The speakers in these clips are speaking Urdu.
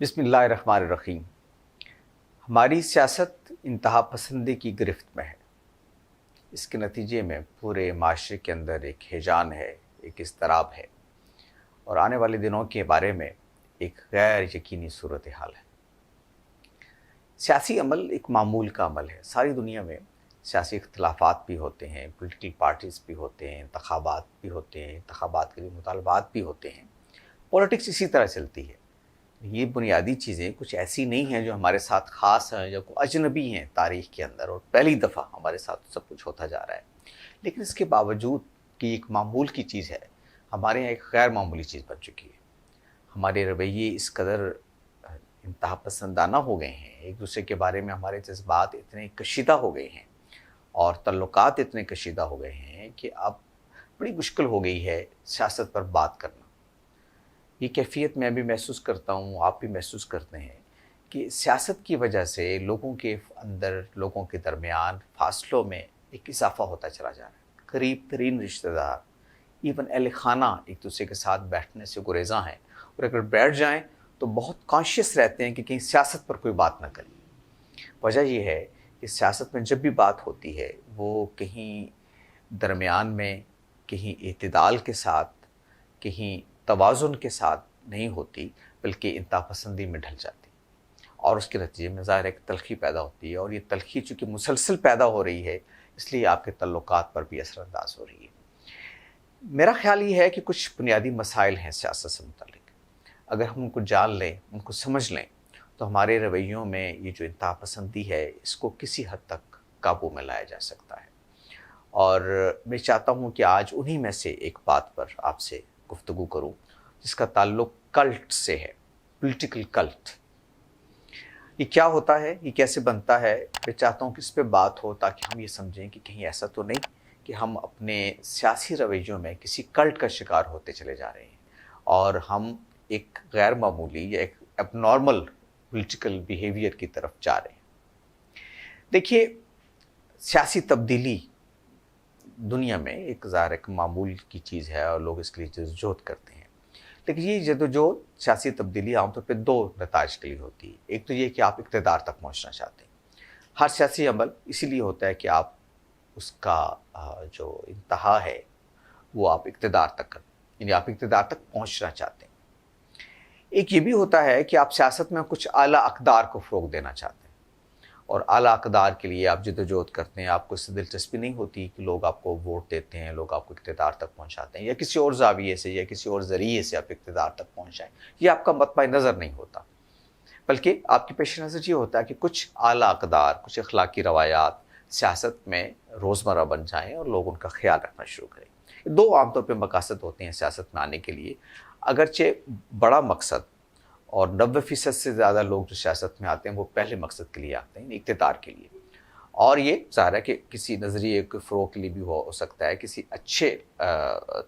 بسم اللہ الرحمن الرحیم۔ ہماری سیاست انتہا پسندی کی گرفت میں ہے۔ اس کے نتیجے میں پورے معاشرے کے اندر ایک ہیجان ہے، ایک اضطراب ہے، اور آنے والے دنوں کے بارے میں ایک غیر یقینی صورتحال ہے۔ سیاسی عمل ایک معمول کا عمل ہے۔ ساری دنیا میں سیاسی اختلافات بھی ہوتے ہیں، پولیٹیکل پارٹیز بھی ہوتے ہیں، انتخابات بھی ہوتے ہیں، انتخابات کے لیے مطالبات بھی ہوتے ہیں۔ پولیٹکس اسی طرح چلتی ہے۔ یہ بنیادی چیزیں کچھ ایسی نہیں ہیں جو ہمارے ساتھ خاص ہیں یا کوئی اجنبی ہیں تاریخ کے اندر، اور پہلی دفعہ ہمارے ساتھ سب کچھ ہوتا جا رہا ہے۔ لیکن اس کے باوجود کہ ایک معمول کی چیز ہے، ہمارے یہاں ایک غیر معمولی چیز بن چکی ہے۔ ہمارے رویے اس قدر انتہا پسندانہ ہو گئے ہیں، ایک دوسرے کے بارے میں ہمارے جذبات اتنے کشیدہ ہو گئے ہیں اور تعلقات اتنے کشیدہ ہو گئے ہیں کہ اب بڑی مشکل ہو گئی ہے سیاست پر بات کرنا۔ یہ کیفیت میں بھی محسوس کرتا ہوں، آپ بھی محسوس کرتے ہیں کہ سیاست کی وجہ سے لوگوں کے اندر، لوگوں کے درمیان فاصلوں میں ایک اضافہ ہوتا چلا جا رہا ہے۔ قریب ترین رشتہ دار، ایون اہل خانہ ایک دوسرے کے ساتھ بیٹھنے سے گریزاں ہیں، اور اگر بیٹھ جائیں تو بہت کانشیس رہتے ہیں کہ کہیں سیاست پر کوئی بات نہ کریں۔ وجہ یہ ہے کہ سیاست میں جب بھی بات ہوتی ہے وہ کہیں درمیان میں، کہیں اعتدال کے ساتھ، کہیں توازن کے ساتھ نہیں ہوتی، بلکہ انتہا پسندی میں ڈھل جاتی، اور اس کے نتیجے میں ظاہر ایک تلخی پیدا ہوتی ہے، اور یہ تلخی چونکہ مسلسل پیدا ہو رہی ہے اس لیے آپ کے تعلقات پر بھی اثر انداز ہو رہی ہے۔ میرا خیال یہ ہے کہ کچھ بنیادی مسائل ہیں سیاست سے متعلق، اگر ہم ان کو جان لیں، ان کو سمجھ لیں، تو ہمارے رویوں میں یہ جو انتہا پسندی ہے اس کو کسی حد تک قابو میں لایا جا سکتا ہے۔ اور میں چاہتا ہوں کہ آج انہی میں سے ایک بات پر آپ سے گفتگو کروں جس کا تعلق کلٹ سے ہے، پولیٹیکل کلٹ۔ یہ کیا ہوتا ہے، یہ کیسے بنتا ہے؟ میں چاہتا ہوں کہ اس پہ بات ہو تاکہ ہم یہ سمجھیں کہ کہیں ایسا تو نہیں کہ ہم اپنے سیاسی رویوں میں کسی کلٹ کا شکار ہوتے چلے جا رہے ہیں اور ہم ایک غیر معمولی یا ایک اب نارمل پولیٹیکل بیہیویئر کی طرف جا رہے ہیں۔ دیکھیے، سیاسی تبدیلی دنیا میں ایک ظاہر ایک معمول کی چیز ہے اور لوگ اس کے لیے جدوجہد کرتے ہیں، لیکن یہ جدوجہد سیاسی تبدیلی عام طور پہ دو نتائج کے لیے ہوتی ہے۔ ایک تو یہ کہ آپ اقتدار تک پہنچنا چاہتے ہیں۔ ہر سیاسی عمل اسی لیے ہوتا ہے کہ آپ اس کا جو انتہا ہے وہ آپ اقتدار تک کریں، یعنی آپ اقتدار تک پہنچنا چاہتے ہیں۔ ایک یہ بھی ہوتا ہے کہ آپ سیاست میں کچھ اعلیٰ اقدار کو فروغ دینا چاہتے ہیں، اور اعلیٰ اقدار کے لیے آپ جدوجہد کرتے ہیں۔ آپ کو اس سے دلچسپی نہیں ہوتی کہ لوگ آپ کو ووٹ دیتے ہیں، لوگ آپ کو اقتدار تک پہنچاتے ہیں، یا کسی اور زاویے سے یا کسی اور ذریعے سے آپ اقتدار تک پہنچائیں۔ یہ آپ کا مطمع نظر نہیں ہوتا، بلکہ آپ کے پیش نظر یہ ہوتا ہے کہ کچھ اعلیٰ اقدار، کچھ اخلاقی روایات سیاست میں روزمرہ بن جائیں اور لوگ ان کا خیال رکھنا شروع کریں۔ دو عام طور پہ مقاصد ہوتے ہیں سیاست میں آنے کے لیے، اگرچہ بڑا مقصد، اور 90% سے زیادہ لوگ جو سیاست میں آتے ہیں وہ پہلے مقصد کے لیے آتے ہیں، اقتدار کے لیے۔ اور یہ ظاہر ہے کہ کسی نظریے کے فروغ کے لیے بھی ہو سکتا ہے، کسی اچھے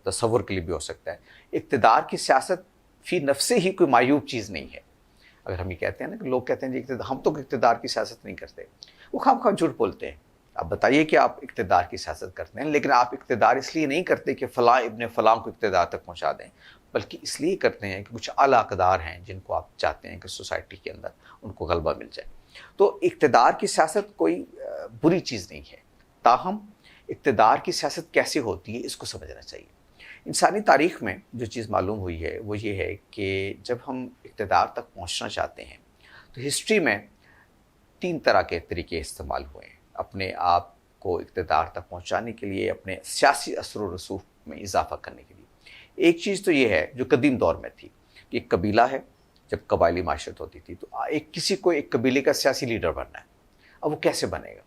تصور کے لیے بھی ہو سکتا ہے۔ اقتدار کی سیاست فی نفسے ہی کوئی معیوب چیز نہیں ہے۔ اگر ہم یہ کہتے ہیں نا کہ لوگ کہتے ہیں جی ہم تو اقتدار کی سیاست نہیں کرتے، وہ خواہ جھوٹ بولتے ہیں۔ آپ بتائیے کہ آپ اقتدار کی سیاست کرتے ہیں، لیکن آپ اقتدار اس لیے نہیں کرتے کہ فلاں ابن فلاں کو اقتدار تک پہنچا دیں، بلکہ اس لیے کرتے ہیں کہ کچھ اعلیٰ اقدار ہیں جن کو آپ چاہتے ہیں کہ سوسائٹی کے اندر ان کو غلبہ مل جائے۔ تو اقتدار کی سیاست کوئی بری چیز نہیں ہے، تاہم اقتدار کی سیاست کیسے ہوتی ہے اس کو سمجھنا چاہیے۔ انسانی تاریخ میں جو چیز معلوم ہوئی ہے وہ یہ ہے کہ جب ہم اقتدار تک پہنچنا چاہتے ہیں تو ہسٹری میں 3 طرح کے طریقے استعمال ہوئے ہیں اپنے آپ کو اقتدار تک پہنچانے کے لیے، اپنے سیاسی اثر و رسوخ میں اضافہ کرنے کے لیے۔ ایک چیز تو یہ ہے جو قدیم دور میں تھی کہ ایک قبیلہ ہے، جب قبائلی معیشت ہوتی تھی تو کسی کو ایک قبیلے کا سیاسی لیڈر بننا ہے۔ اب وہ کیسے بنے گا؟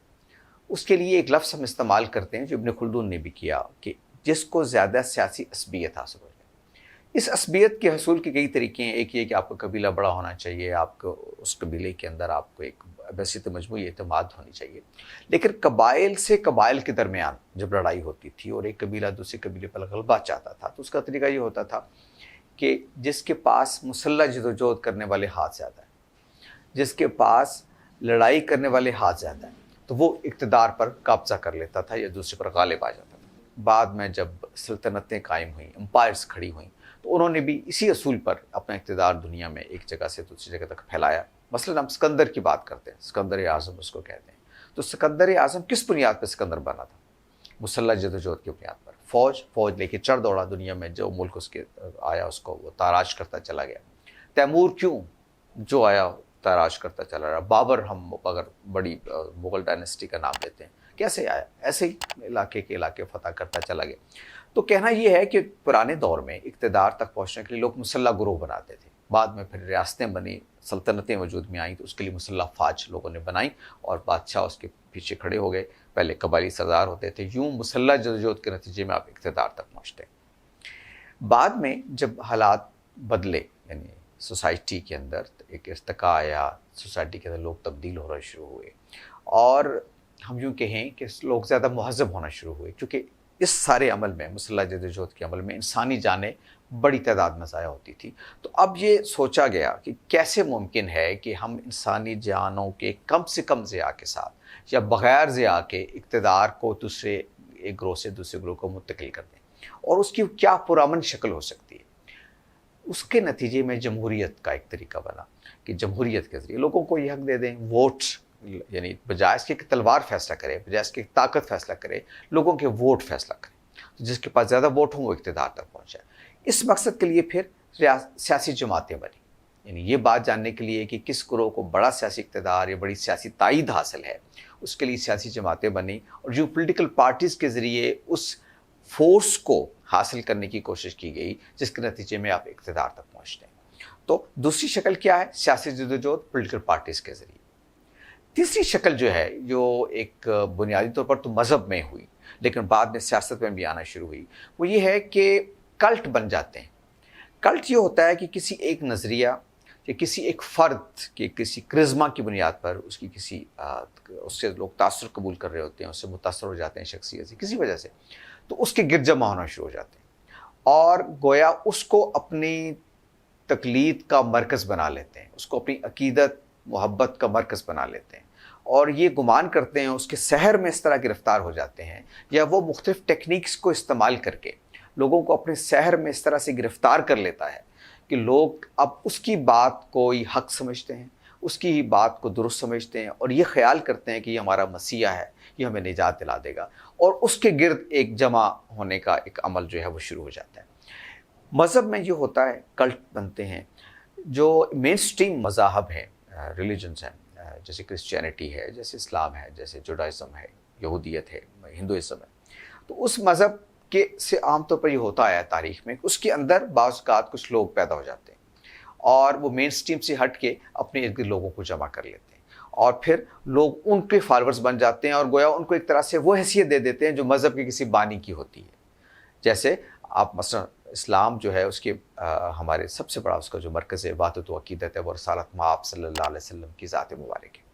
اس کے لیے ایک لفظ ہم استعمال کرتے ہیں جو ابن خلدون نے بھی کیا، کہ جس کو زیادہ سیاسی عصبیت حاصل ہو جائے۔ اس عصبیت کے حصول کے کئی طریقے ہیں۔ ایک یہ کہ آپ کا قبیلہ بڑا ہونا چاہیے، آپ کو اس قبیلے کے اندر آپ کو ایک بحثیت مجموعی اعتماد ہونی چاہیے۔ لیکن قبائل سے قبائل کے درمیان جب لڑائی ہوتی تھی اور ایک قبیلہ دوسرے قبیلے پر غلبہ چاہتا تھا تو اس کا طریقہ یہ ہوتا تھا کہ جس کے پاس مسلح جدوجہد کرنے والے ہاتھ زیادہ ہیں، جس کے پاس لڑائی کرنے والے ہاتھ زیادہ ہیں، تو وہ اقتدار پر قبضہ کر لیتا تھا یا دوسرے پر غالب آ جاتا تھا۔ بعد میں جب سلطنتیں قائم ہوئیں، امپائرز کھڑی ہوئیں، تو انہوں نے بھی اسی اصول پر اپنا اقتدار دنیا میں ایک جگہ سے دوسری جگہ تک پھیلایا. مثلاً ہم سکندر کی بات کرتے ہیں، سکندر اعظم اس کو کہتے ہیں. تو سکندر اعظم کس بنیاد پر سکندر بنا تھا؟ مسلح جدوجہد کی بنیاد پر. فوج لے کے چڑھ دوڑا دنیا میں، جو ملک اس کے آیا اس کو وہ تاراج کرتا چلا گیا. تیمور کیوں جو آیا تاراج کرتا چلا رہا. بابر، ہم اگر بڑی مغل ڈائنسٹی کا نام لیتے ہیں، کیسے آیا؟ ایسے ہی علاقے کے علاقے فتح کرتا چلا گیا. تو کہنا یہ ہے کہ پرانے دور میں اقتدار تک پہنچنے کے لیے لوگ مسلح گروہ بناتے تھے. بعد میں پھر ریاستیں بنی، سلطنتیں وجود میں آئیں، تو اس کے لیے مسلح فوج لوگوں نے بنائی اور بادشاہ اس کے پیچھے کھڑے ہو گئے. پہلے قبائلی سردار ہوتے تھے. یوں مسلح جدوجہد کے نتیجے میں آپ اقتدار تک پہنچتے ہیں. بعد میں جب حالات بدلے، یعنی سوسائٹی کے اندر ایک ارتقاء آیا، سوسائٹی کے اندر لوگ تبدیل ہونا شروع ہوئے اور ہم یوں کہیں کہ لوگ زیادہ مہذب ہونا شروع ہوئے، کیونکہ اس سارے عمل میں، مسلح جدوجہد کے عمل میں انسانی جانیں بڑی تعداد میں ضائع ہوتی تھی. تو اب یہ سوچا گیا کہ کیسے ممکن ہے کہ ہم انسانی جانوں کے کم سے کم ضیاع کے ساتھ یا بغیر ضیاع کے اقتدار کو دوسرے ایک گروہ سے دوسرے گروہ کو منتقل کر دیں، اور اس کی کیا پرامن شکل ہو سکتی ہے. اس کے نتیجے میں جمہوریت کا ایک طریقہ بنا کہ جمہوریت کے ذریعے لوگوں کو یہ حق دے دیں، ووٹ، یعنی بجائے اس کے کہ تلوار فیصلہ کرے، بجائے اس کے طاقت فیصلہ کرے، لوگوں کے ووٹ فیصلہ کریں. جس کے پاس زیادہ ووٹ ہوں وہ اقتدار تک پہنچا. اس مقصد کے لیے پھر سیاسی جماعتیں بنی. یعنی یہ بات جاننے کے لیے کہ کس گروہ کو بڑا سیاسی اقتدار یا بڑی سیاسی تائید حاصل ہے، اس کے لیے سیاسی جماعتیں بنی اور جو پولیٹیکل پارٹیز کے ذریعے اس فورس کو حاصل کرنے کی کوشش کی گئی جس کے نتیجے میں آپ اقتدار تک پہنچتے ہیں. تو دوسری شکل کیا ہے؟ سیاسی جدوجہد پولیٹیکل پارٹیز کے ذریعے. تیسری شکل جو ہے، جو ایک بنیادی طور پر تو مذہب میں ہوئی لیکن بعد میں سیاست میں بھی آنا شروع ہوئی، وہ یہ ہے کہ کلٹ بن جاتے ہیں. کلٹ یہ ہوتا ہے کہ کسی ایک نظریہ یا کسی ایک فرد کے کسی کرزما کی بنیاد پر اس سے لوگ تاثر قبول کر رہے ہوتے ہیں، اس سے متاثر ہو جاتے ہیں شخصیت سے کسی وجہ سے، تو اس کے گرد جمع ہونا شروع ہو جاتے ہیں اور گویا اس کو اپنی تقلید کا مرکز بنا لیتے ہیں، اس کو اپنی عقیدت محبت کا مرکز بنا لیتے ہیں اور یہ گمان کرتے ہیں، اس کے سحر میں اس طرح گرفتار ہو جاتے ہیں یا وہ مختلف ٹیکنیکس کو استعمال کر کے لوگوں کو اپنے سحر میں اس طرح سے گرفتار کر لیتا ہے کہ لوگ اب اس کی بات کو ہی حق سمجھتے ہیں، اس کی ہی بات کو درست سمجھتے ہیں اور یہ خیال کرتے ہیں کہ یہ ہمارا مسیحا ہے، یہ ہمیں نجات دلا دے گا، اور اس کے گرد ایک جمع ہونے کا ایک عمل جو ہے وہ شروع ہو جاتا ہے. مذہب میں یہ ہوتا ہے، کلٹ بنتے ہیں. جو مین سٹریم مذاہب ہیں، ریلیجنز ہیں، جیسے کرسچینٹی ہے، جیسے اسلام ہے، جیسے جوڈائزم ہے، یہودیت ہے، ہندوازم ہے، تو اس مذہب کے سے عام طور پر یہ ہوتا آیا تاریخ میں، اس کے اندر بعض اوقات کچھ لوگ پیدا ہو جاتے ہیں اور وہ مین سٹریم سے ہٹ کے اپنے ارد گرد لوگوں کو جمع کر لیتے ہیں اور پھر لوگ ان کے فالورز بن جاتے ہیں اور گویا ان کو ایک طرح سے وہ حیثیت دے دیتے ہیں جو مذہب کے کسی بانی کی ہوتی ہے. جیسے آپ مثلا اسلام جو ہے اس کے ہمارے سب سے بڑا اس کا جو مرکز ہے وحدت و عقیدت ہے، وہ رسالت مآب صلی اللہ علیہ وسلم کی ذات مبارک ہے.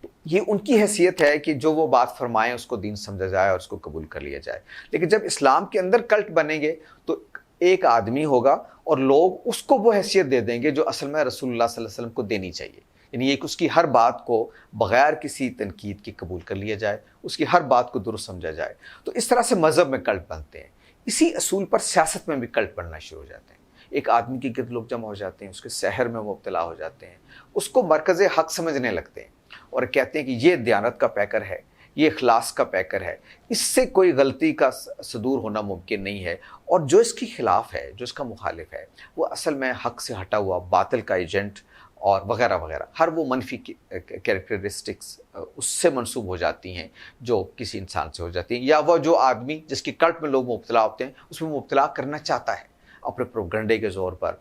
تو یہ ان کی حیثیت ہے کہ جو وہ بات فرمائیں اس کو دین سمجھا جائے اور اس کو قبول کر لیا جائے. لیکن جب اسلام کے اندر کلٹ بنیں گے تو ایک آدمی ہوگا اور لوگ اس کو وہ حیثیت دے دیں گے جو اصل میں رسول اللہ صلی اللہ علیہ وسلم کو دینی چاہیے. یعنی ایک اس کی ہر بات کو بغیر کسی تنقید کے قبول کر لیا جائے، اس کی ہر بات کو درست سمجھا جائے. تو اس طرح سے مذہب میں کلٹ بنتے ہیں. اسی اصول پر سیاست میں بھی کلٹ بننا شروع ہو جاتے ہیں. ایک آدمی کے گرد لوگ جمع ہو جاتے ہیں، اس کے سحر میں مبتلا ہو جاتے ہیں، اس کو مرکز حق سمجھنے لگتے ہیں اور کہتے ہیں کہ یہ دیانت کا پیکر ہے، یہ اخلاص کا پیکر ہے، اس سے کوئی غلطی کا صدور ہونا ممکن نہیں ہے، اور جو اس کی خلاف ہے، جو اس کا مخالف ہے، وہ اصل میں حق سے ہٹا ہوا باطل کا ایجنٹ اور وغیرہ وغیرہ، ہر وہ منفی کیریکٹرسٹکس اس سے منسوب ہو جاتی ہیں جو کسی انسان سے ہو جاتی ہیں، یا وہ جو آدمی جس کی کلٹ میں لوگ مبتلا ہوتے ہیں اس میں مبتلا کرنا چاہتا ہے اپنے پروپیگنڈے کے زور پر.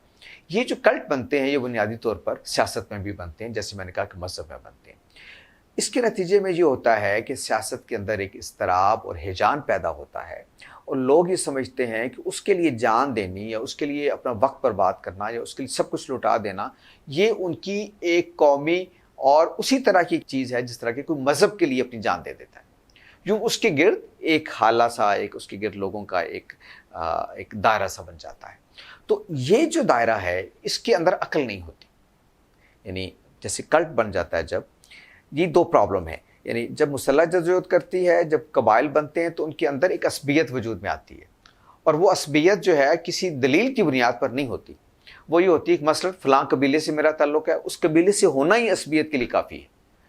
یہ جو کلٹ بنتے ہیں یہ بنیادی طور پر سیاست میں بھی بنتے ہیں، جیسے میں نے کہا کہ مذہب میں بنتے ہیں. اس کے نتیجے میں یہ ہوتا ہے کہ سیاست کے اندر ایک اضطراب اور ہیجان پیدا ہوتا ہے اور لوگ یہ سمجھتے ہیں کہ اس کے لیے جان دینی یا اس کے لیے اپنا وقت برباد کرنا یا اس کے لیے سب کچھ لوٹا دینا، یہ ان کی ایک قومی اور اسی طرح کی چیز ہے جس طرح کہ کوئی مذہب کے لیے اپنی جان دے دیتا ہے. یوں اس کے گرد ایک حالہ سا، ایک اس کے گرد لوگوں کا ایک دائرہ سا بن جاتا ہے. تو یہ جو دائرہ ہے اس کے اندر عقل نہیں ہوتی. یعنی جیسے کلٹ بن جاتا ہے، جب یہ دو پرابلم ہے، یعنی جب مسلح جدوجہد کرتی ہے، جب قبائل بنتے ہیں تو ان کے اندر ایک عصبیت وجود میں آتی ہے اور وہ عصبیت جو ہے کسی دلیل کی بنیاد پر نہیں ہوتی، وہ یہ ہوتی ہے کہ مثلا فلاں قبیلے سے میرا تعلق ہے، اس قبیلے سے ہونا ہی عصبیت کے لیے کافی ہے،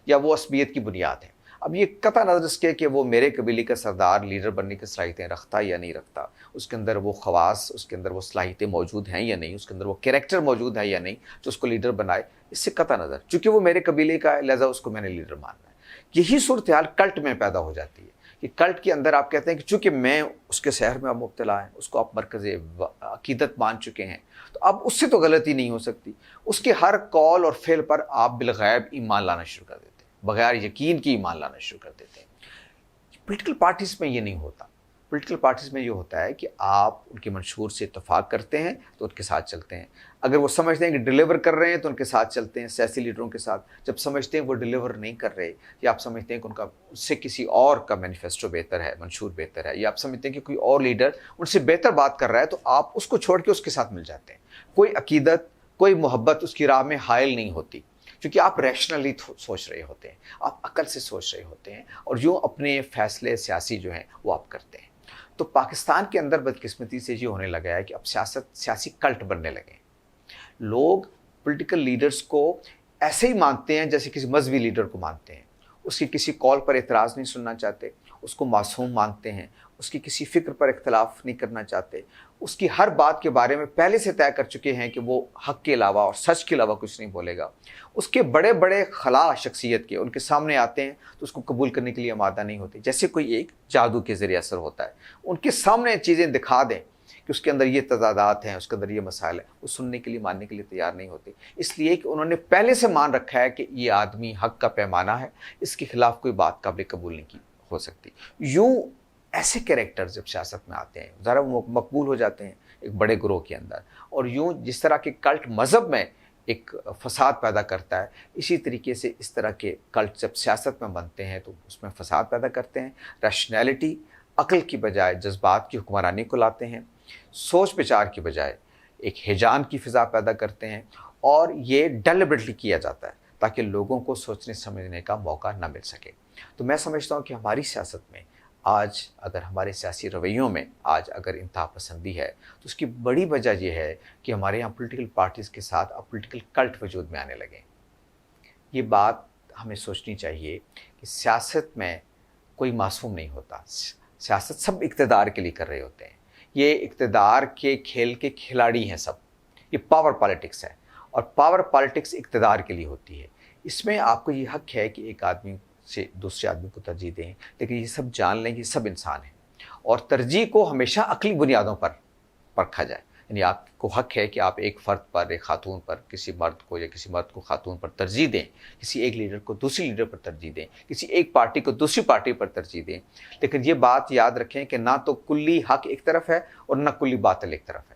یا وہ عصبیت کی بنیاد ہے۔ اب یہ قطع نظر اس کے کہ وہ میرے قبیلے کا سردار لیڈر بننے کی صلاحیتیں رکھتا یا نہیں رکھتا، اس کے اندر وہ خواص، اس کے اندر وہ صلاحیتیں موجود ہیں یا نہیں، اس کے اندر وہ کریکٹر موجود ہے یا نہیں جو اس کو لیڈر بنائے، اس سے قطع نظر، چونکہ وہ میرے قبیلے کا ہے لہذا اس کو میں نے لیڈر ماننا ہے۔ یہی صورتحال کلٹ میں پیدا ہو جاتی ہے کہ کلٹ کے اندر آپ کہتے ہیں کہ چونکہ میں اس کے سحر میں اب مبتلا ہے، اس کو آپ مرکز عقیدت مان چکے ہیں، تو اب اس سے تو غلطی نہیں ہو سکتی، اس کے ہر قول اور فعل پر آپ بالغیب ایمان لانا شروع کر دیتے ہیں، بغیر یقین کی ایمان لانا شروع کر دیتے ہیں۔ پولیٹیکل پارٹیز میں یہ نہیں ہوتا، پولیٹیکل پارٹیز میں یہ ہوتا ہے کہ آپ ان کے منشور سے اتفاق کرتے ہیں تو ان کے ساتھ چلتے ہیں، اگر وہ سمجھتے ہیں کہ ڈیلیور کر رہے ہیں تو ان کے ساتھ چلتے ہیں، سیاسی لیڈروں کے ساتھ۔ جب سمجھتے ہیں وہ ڈیلیور نہیں کر رہے، یا آپ سمجھتے ہیں کہ ان کا اس سے کسی اور کا مینیفیسٹو بہتر ہے، منشور بہتر ہے، یا آپ سمجھتے ہیں کہ کوئی اور لیڈر ان سے بہتر بات کر رہا ہے، تو آپ اس کو چھوڑ کے اس کے ساتھ مل جاتے ہیں۔ کوئی عقیدت، کوئی محبت اس کی راہ میں حائل نہیں ہوتی، کیونکہ آپ ریشنلی سوچ رہے ہوتے ہیں، آپ عقل سے سوچ رہے ہوتے ہیں، اور یوں اپنے فیصلے سیاسی جو ہیں وہ آپ کرتے ہیں۔ تو پاکستان کے اندر بدقسمتی سے یہ ہونے لگا ہے کہ اب سیاسی کلٹ بننے لگے ہیں۔ لوگ پولیٹیکل لیڈرز کو ایسے ہی مانتے ہیں جیسے کسی مذہبی لیڈر کو مانتے ہیں، اس کی کسی قول پر اعتراض نہیں سننا چاہتے، اس کو معصوم مانتے ہیں، اس کی کسی فکر پر اختلاف نہیں کرنا چاہتے، اس کی ہر بات کے بارے میں پہلے سے طے کر چکے ہیں کہ وہ حق کے علاوہ اور سچ کے علاوہ کچھ نہیں بولے گا۔ اس کے بڑے بڑے خلا شخصیت کے ان کے سامنے آتے ہیں تو اس کو قبول کرنے کے لیے آمادہ نہیں ہوتے، جیسے کوئی ایک جادو کے ذریعے اثر ہوتا ہے، ان کے سامنے چیزیں دکھا دیں کہ اس کے اندر یہ تضادات ہیں، اس کے اندر یہ مسائل ہیں، وہ سننے کے لیے، ماننے کے لیے تیار نہیں ہوتے، اس لیے کہ انہوں نے پہلے سے مان رکھا ہے کہ یہ آدمی حق کا پیمانہ ہے، اس کے خلاف کوئی بات قابل قبول نہیں کی ہو سکتی۔ یوں ایسے کریکٹر جب سیاست میں آتے ہیں ذرا وہ مقبول ہو جاتے ہیں ایک بڑے گروہ کے اندر، اور یوں جس طرح کے کلٹ مذہب میں ایک فساد پیدا کرتا ہے، اسی طریقے سے اس طرح کے کلٹ جب سیاست میں بنتے ہیں تو اس میں فساد پیدا کرتے ہیں، ریشنیلٹی، عقل کی بجائے جذبات کی حکمرانی کو لاتے ہیں، سوچ بچار کی بجائے ایک ہیجان کی فضا پیدا کرتے ہیں، اور یہ ڈیلیبریٹلی کیا جاتا ہے تاکہ لوگوں کو سوچنے سمجھنے کا موقع نہ مل سکے۔ تو میں سمجھتا ہوں کہ ہماری سیاست میں آج اگر ہمارے سیاسی رویوں میں آج اگر انتہا پسندی ہے تو اس کی بڑی وجہ یہ ہے کہ ہمارے یہاں پولیٹیکل پارٹیز کے ساتھ اب پولیٹیکل کلٹ وجود میں آنے لگے۔ یہ بات ہمیں سوچنی چاہیے کہ سیاست میں کوئی معصوم نہیں ہوتا، سیاست سب اقتدار کے لیے کر رہے ہوتے ہیں، یہ اقتدار کے کھیل کے کھلاڑی ہیں سب، یہ پاور پالیٹکس ہے، اور پاور پالیٹکس اقتدار کے لیے ہوتی ہے۔ اس میں آپ کو یہ حق ہے کہ ایک آدمی سے دوسرے آدمی کو ترجیح دیں، لیکن یہ سب جان لیں کہ یہ سب انسان ہیں، اور ترجیح کو ہمیشہ عقلی بنیادوں پر پرکھا جائے، یعنی آپ کو حق ہے کہ آپ ایک فرد پر، ایک خاتون پر، کسی مرد کو یا کسی مرد کو خاتون پر ترجیح دیں، کسی ایک لیڈر کو دوسری لیڈر پر ترجیح دیں، کسی ایک پارٹی کو دوسری پارٹی پر ترجیح دیں، لیکن یہ بات یاد رکھیں کہ نہ تو کلی حق ایک طرف ہے اور نہ کلی باطل ایک طرف ہے۔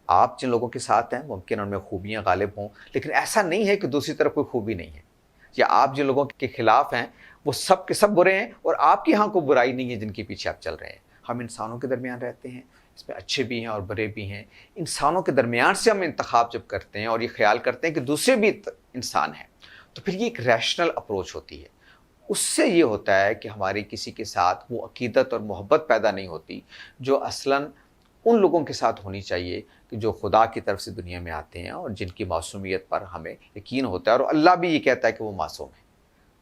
آپ جن لوگوں کے ساتھ ہیں ممکن ان میں خوبیاں غالب ہوں، لیکن ایسا نہیں ہے کہ دوسری طرف کوئی خوبی نہیں ہے، یا آپ جن لوگوں کے خلاف ہیں وہ سب کے سب برے ہیں اور آپ کے ہاں کوئی برائی نہیں ہے جن کے پیچھے آپ چل رہے ہیں۔ ہم انسانوں کے درمیان رہتے ہیں، اس میں اچھے بھی ہیں اور برے بھی ہیں، انسانوں کے درمیان سے ہم انتخاب جب کرتے ہیں اور یہ خیال کرتے ہیں کہ دوسرے بھی انسان ہیں، تو پھر یہ ایک ریشنل اپروچ ہوتی ہے۔ اس سے یہ ہوتا ہے کہ ہماری کسی کے ساتھ وہ عقیدت اور محبت پیدا نہیں ہوتی جو اصلاً ان لوگوں کے ساتھ ہونی چاہیے کہ جو خدا کی طرف سے دنیا میں آتے ہیں اور جن کی معصومیت پر ہمیں یقین ہوتا ہے، اور اللہ بھی یہ کہتا ہے کہ وہ معصوم ہے،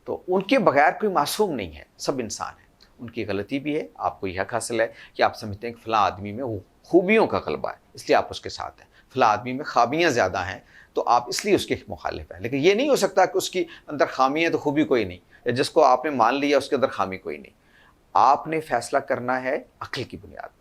تو ان کے بغیر کوئی معصوم نہیں ہے، سب انسان ہیں، ان کی غلطی بھی ہے، آپ کو یہ حق حاصل ہے کہ آپ سمجھتے ہیں کہ فلاں آدمی میں وہ خوبیوں کا غلبہ ہے اس لیے آپ اس کے ساتھ ہیں، فلاں آدمی میں خامیاں زیادہ ہیں تو آپ اس لیے اس کے مخالف ہیں، لیکن یہ نہیں ہو سکتا کہ اس کی اندر خامی ہے تو خوبی کوئی نہیں، یا جس کو آپ نے مان لیا اس کے اندر خامی کوئی نہیں۔ آپ نے فیصلہ کرنا ہے عقل کی بنیاد پر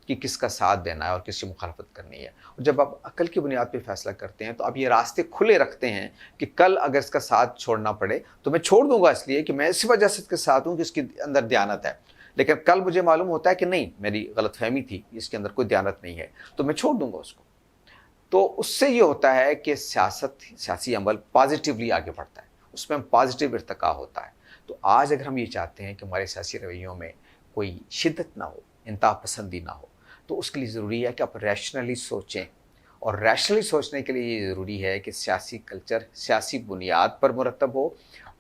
کہ کس کا ساتھ دینا ہے اور کس کی مخالفت کرنی ہے، اور جب آپ عقل کی بنیاد پہ فیصلہ کرتے ہیں تو آپ یہ راستے کھلے رکھتے ہیں کہ کل اگر اس کا ساتھ چھوڑنا پڑے تو میں چھوڑ دوں گا، اس لیے کہ میں اس وجہ سے اس کے ساتھ ہوں کہ اس کے اندر دیانت ہے، لیکن کل مجھے معلوم ہوتا ہے کہ نہیں، میری غلط فہمی تھی، اس کے اندر کوئی دیانت نہیں ہے، تو میں چھوڑ دوں گا اس کو۔ تو اس سے یہ ہوتا ہے کہ سیاسی عمل پازیٹیولی آگے بڑھتا ہے، اس میں پازیٹیو ارتقا ہوتا ہے۔ تو آج اگر ہم یہ چاہتے ہیں کہ ہمارے سیاسی رویوں میں کوئی شدت نہ ہو، انتہا پسندی نہ ہو، تو اس کے لیے ضروری ہے کہ آپ ریشنلی سوچیں، اور ریشنلی سوچنے کے لیے یہ ضروری ہے کہ سیاسی کلچر سیاسی بنیاد پر مرتب ہو،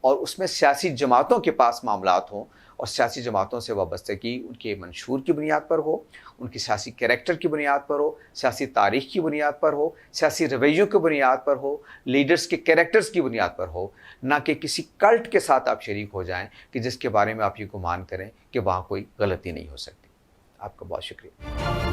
اور اس میں سیاسی جماعتوں کے پاس معاملات ہوں، اور سیاسی جماعتوں سے وابستگی ان کے منشور کی بنیاد پر ہو، ان کی سیاسی کریکٹر کی بنیاد پر ہو، سیاسی تاریخ کی بنیاد پر ہو، سیاسی رویوں کی بنیاد پر ہو، لیڈرز کے کریکٹرز کی بنیاد پر ہو، نہ کہ کسی کلٹ کے ساتھ آپ شریک ہو جائیں کہ جس کے بارے میں آپ یہ گمان کریں کہ وہاں کوئی غلطی نہیں ہو سکتی۔ آپ کا بہت شکریہ۔